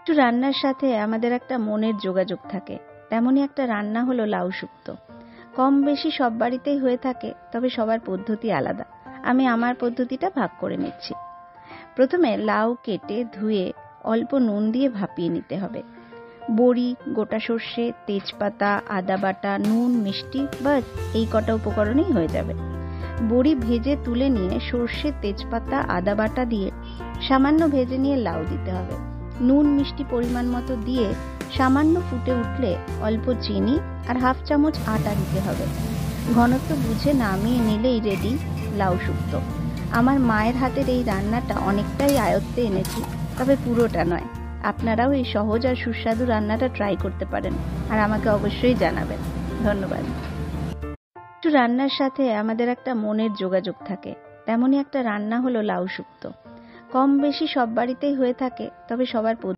একটু রান্নার সাথে আমাদের একটা মনের যোগাযোগ থাকে, তেমনই একটা রান্না হলো লাউ শুক্তো। কম বেশি সব বাড়িতেই হয়ে থাকে, তবে সবার পদ্ধতি আলাদা। আমি আমার পদ্ধতিটা ভাগ করে নিচ্ছি। প্রথমে লাউ কেটে ধুয়ে অল্প নুন দিয়ে ভাপিয়ে নিতে হবে। বড়ি, গোটা সর্ষে, তেজপাতা, আদা বাটা, নুন, মিষ্টি ব্যাস এই কটা উপকরণেই হয়ে যাবে। বড়ি ভেজে তুলে নিয়ে সর্ষে, তেজপাতা, আদা বাটা দিয়ে সামান্য ভেজে নিয়ে লাউ দিতে হবে। নুন মিষ্টি পরিমাণ মতো দিয়ে সামান্য ফুটে উঠলে অল্প চিনি আর হাফ চামচ আটা দিতে হবে। ঘনত্ব বুঝে নামিয়ে নিলেই রেডি লাউ শুক্তো। আমার মায়ের হাতের এই রান্নাটা অনেকটাই আয়ত্তে এনেছি, তবে পুরোটা নয়। আপনারাও এই সহজ আর সুস্বাদু রান্নাটা ট্রাই করতে পারেন আর আমাকে অবশ্যই জানাবেন। ধন্যবাদ। একটু রান্নার সাথে আমাদের একটা মনের যোগাযোগ থাকে, তেমনই একটা রান্না হলো লাউ শুক্তো। কম বেশি সব বাড়িতেই হয়ে থাকে, তবে সবার